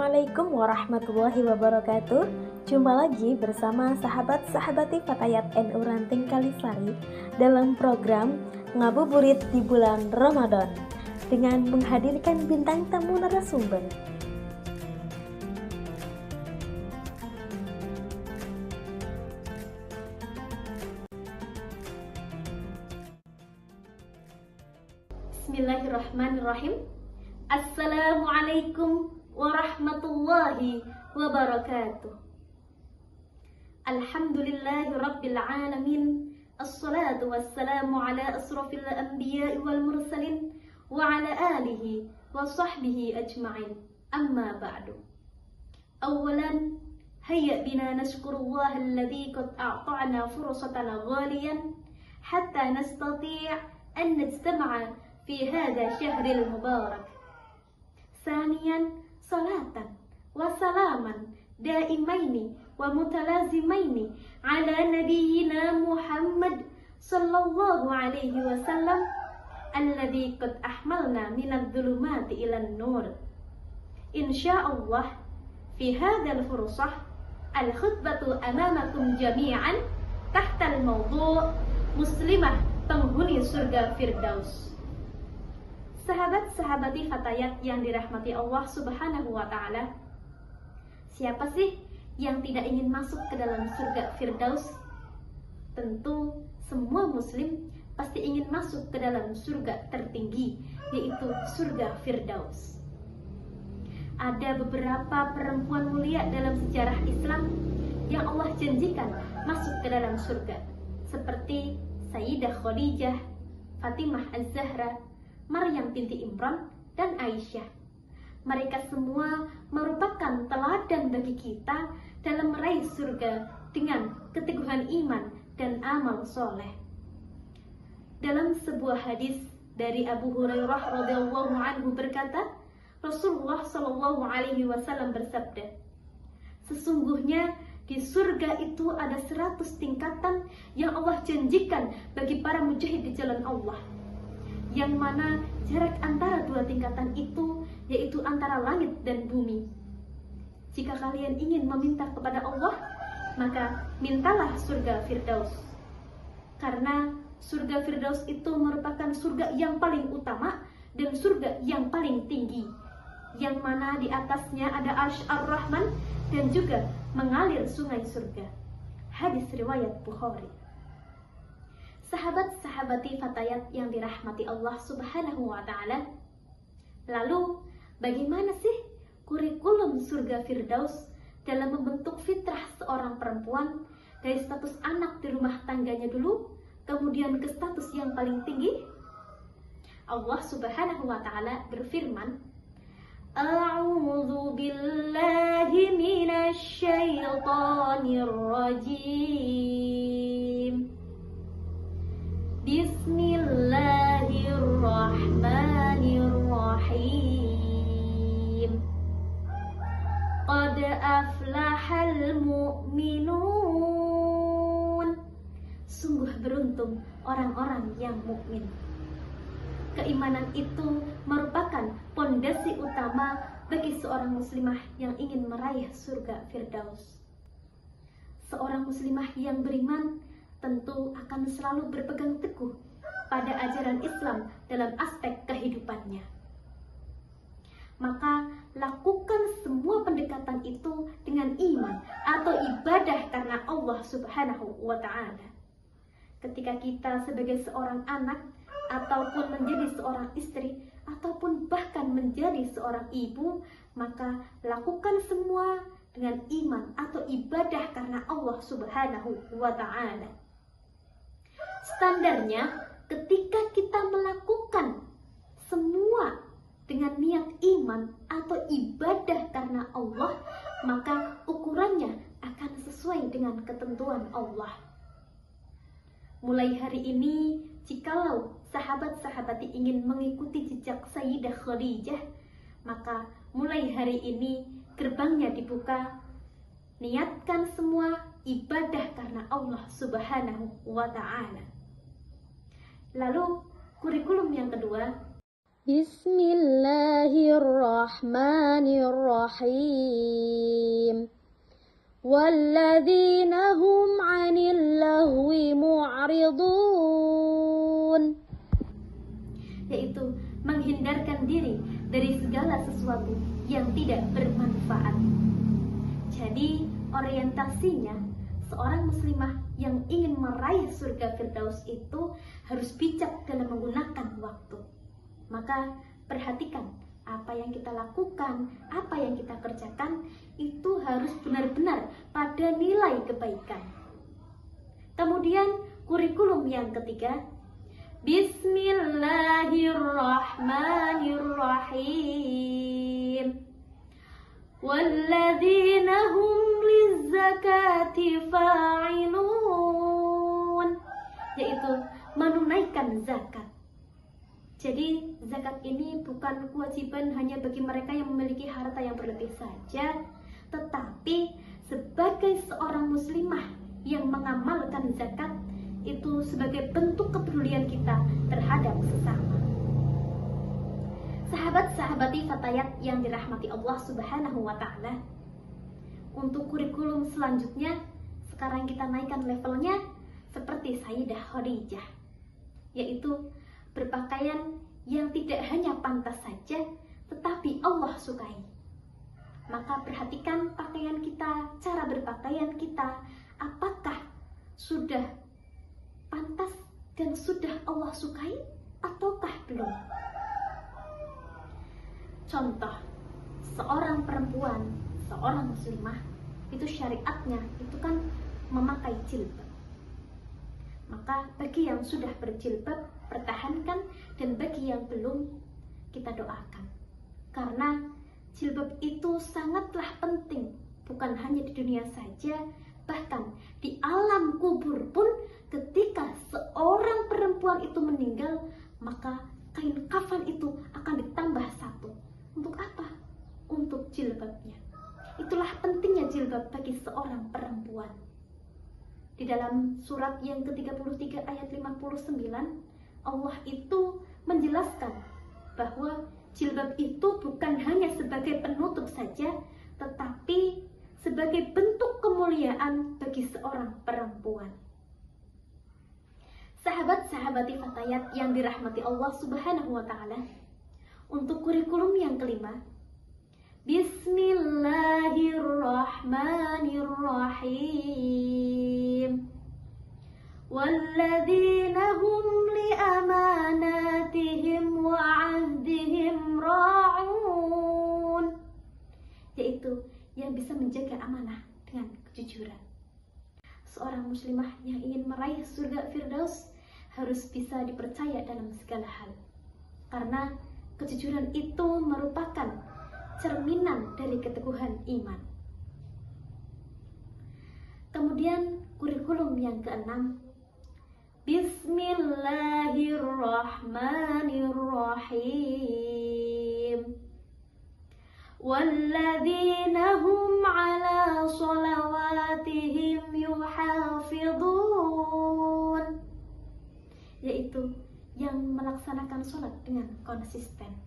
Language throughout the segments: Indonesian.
Assalamualaikum warahmatullahi wabarakatuh. Jumpa lagi bersama sahabat-sahabati Fatayat NU Ranting Kalisari dalam program Ngabuburit di bulan Ramadan dengan menghadirkan bintang tamu narasumber. Bismillahirrahmanirrahim. Assalamualaikum warahmatullahi wabarakatuh. Alhamdulillahi rabbil alamin. Assalatu wassalamu ala asrafil anbiya'i wal mursalin wa ala alihi wa sahbihi ajma'in. Amma ba'du. Awalan, hayya bina nashkurullaha alladhi qad a'ta'na fursatana ghaliyan hatta nastati' an najtama'a fi hadha syahril mubarak. Saniyan, salatan wa salaman daimaini wa mutalazimaini ala nabiyyina Muhammad sallallahu alaihi wasallam alladhi qad ahmalna minadh dhulumati ilan nur. Insyaallah fi hadzal fursah al-khutbatu amamakum jami'an tahta al-mawdu' muslimah penghuni surga Firdaus. Sahabat-sahabati Fatayat yang dirahmati Allah Subhanahu wa Ta'ala, siapa sih yang tidak ingin masuk ke dalam surga Firdaus? Tentu semua muslim pasti ingin masuk ke dalam surga tertinggi, yaitu surga Firdaus. Ada beberapa perempuan mulia dalam sejarah Islam yang Allah janjikan masuk ke dalam surga, seperti Sayyidah Khadijah, Fatimah Az-Zahra, Maryam binti Imran, dan Aisyah. Mereka semua merupakan teladan bagi kita dalam meraih surga dengan keteguhan iman dan amal soleh. Dalam sebuah hadis dari Abu Hurairah radhiyallahu anhu berkata, Rasulullah shallallahu alaihi wasallam bersabda, sesungguhnya di surga itu ada 100 tingkatan yang Allah janjikan bagi para mujahid di jalan Allah, yang mana jarak antara dua tingkatan itu yaitu antara langit dan bumi. Jika kalian ingin meminta kepada Allah, maka mintalah surga Firdaus, karena surga Firdaus itu merupakan surga yang paling utama dan surga yang paling tinggi, yang mana di atasnya ada Arsy Ar-Rahman dan juga mengalir sungai surga. Hadis riwayat Bukhari. Sahabat-sahabati Fatayat yang dirahmati Allah Subhanahu wa Ta'ala, lalu bagaimana sih kurikulum surga Firdaus dalam membentuk fitrah seorang perempuan dari status anak di rumah tangganya dulu, kemudian ke status yang paling tinggi? Allah Subhanahu wa Ta'ala berfirman, A'udzu billahi minasy syaithanir rajim. Bismillahirrahmanirrahim. Qad aflahal mu'minun. Sungguh beruntung orang-orang yang mukmin. Keimanan itu merupakan pondasi utama bagi seorang muslimah yang ingin meraih surga Firdaus. Seorang muslimah yang beriman tentu akan selalu berpegang teguh pada ajaran Islam dalam aspek kehidupannya. Maka lakukan semua pendekatan itu dengan iman atau ibadah karena Allah Subhanahu wa Ta'ala. Ketika kita sebagai seorang anak, ataupun menjadi seorang istri, ataupun bahkan menjadi seorang ibu, maka lakukan semua dengan iman atau ibadah karena Allah Subhanahu wa Ta'ala. Standarnya, ketika kita melakukan semua dengan niat iman atau ibadah karena Allah, maka ukurannya akan sesuai dengan ketentuan Allah. Mulai hari ini, jikalau sahabat-sahabati ingin mengikuti jejak Sayyidah Khadijah, maka mulai hari ini gerbangnya dibuka. Niatkan semua ibadah karena Allah Subhanahu wa Ta'ala. Lalu kurikulum yang kedua, Bismillahirrahmanirrahim. Walladzina hum 'anil lahwi mu'ridun. Yaitu menghindarkan diri dari segala sesuatu yang tidak bermanfaat. Jadi orientasinya seorang muslimah yang ingin meraih surga Firdaus itu harus bijak dalam menggunakan waktu. Maka perhatikan apa yang kita lakukan, apa yang kita kerjakan itu harus benar-benar pada nilai kebaikan. Kemudian kurikulum yang ketiga, Bismillahirrahmanirrahim. Walladzina hum lizzakati fa'ilun, yaitu menunaikan zakat. Jadi zakat ini bukan kewajiban hanya bagi mereka yang memiliki harta yang berlebih saja, tetapi sebagai seorang muslimah yang mengamalkan zakat itu sebagai bentuk kepedulian kita terhadap sesama. Sahabat-sahabati fatayat yang dirahmati Allah Subhanahu wa Ta'ala, untuk kurikulum selanjutnya sekarang kita naikkan levelnya seperti Sayyidah Khadijah, yaitu berpakaian yang tidak hanya pantas saja tetapi Allah sukai. Maka perhatikan pakaian kita, cara berpakaian kita, apakah sudah pantas dan sudah Allah sukai ataukah belum? Contoh, seorang perempuan, seorang muslimah itu syariatnya itu kan memakai jilbab. Maka bagi yang sudah berjilbab pertahankan, dan bagi yang belum kita doakan. Karena jilbab itu sangatlah penting, bukan hanya di dunia saja, bahkan di alam kubur pun ketika seorang perempuan itu meninggal, maka kain kafan itu akan ditambah satu. Untuk apa? Untuk jilbabnya. Itulah pentingnya jilbab bagi seorang perempuan. Di dalam surat yang ke-33 ayat 59, Allah itu menjelaskan bahwa jilbab itu bukan hanya sebagai penutup saja, tetapi sebagai bentuk kemuliaan bagi seorang perempuan. Sahabat-sahabati fatayat yang dirahmati Allah Subhanahu wa Ta'ala, untuk kurikulum yang kelima, Bismillahirrahmanirrahim. Walladzina hum liamanatihim wa 'ahdihim ra'un, yaitu yang bisa menjaga amanah dengan kejujuran. Seorang muslimah yang ingin meraih surga Firdaus harus bisa dipercaya dalam segala hal, karena kejujuran itu merupakan cerminan dari keteguhan iman. Kemudian kurikulum yang keenam, Bismillahirrahmanirrahim. Walladzina hum 'ala sholawatihim yuhafidhun, yaitu yang melaksanakan sholat dengan konsisten.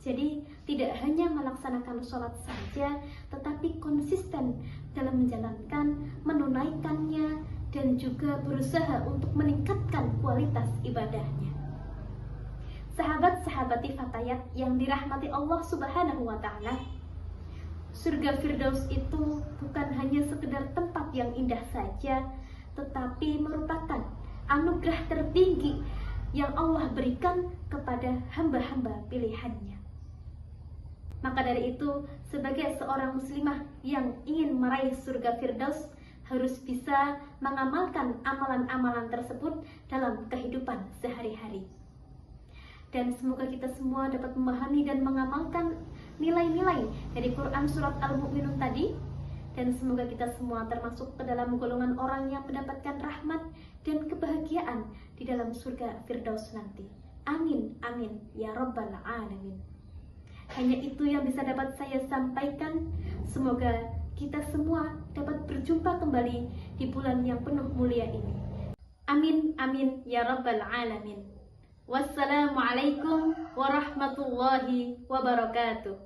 Jadi tidak hanya melaksanakan sholat saja, tetapi konsisten dalam menjalankan, menunaikannya, dan juga berusaha untuk meningkatkan kualitas ibadahnya. Sahabat-sahabati fatayat yang dirahmati Allah Subhanahu wa Ta'ala, surga Firdaus itu bukan hanya sekedar tempat yang indah saja, tetapi merupakan anugerah tertinggi yang Allah berikan kepada hamba-hamba pilihannya. Maka dari itu, sebagai seorang muslimah yang ingin meraih surga Firdaus, harus bisa mengamalkan amalan-amalan tersebut dalam kehidupan sehari-hari. Dan semoga kita semua dapat memahami dan mengamalkan nilai-nilai dari Quran Surat Al-Mu'minun tadi. Dan semoga kita semua termasuk ke dalam golongan orang yang mendapatkan rahmat dan kebahagiaan di dalam surga Firdaus nanti. Amin, amin, ya Rabbal Alamin. Hanya itu yang bisa dapat saya sampaikan. Semoga kita semua dapat berjumpa kembali di bulan yang penuh mulia ini. Amin, amin, ya Rabbal Alamin. Wassalamualaikum warahmatullahi wabarakatuh.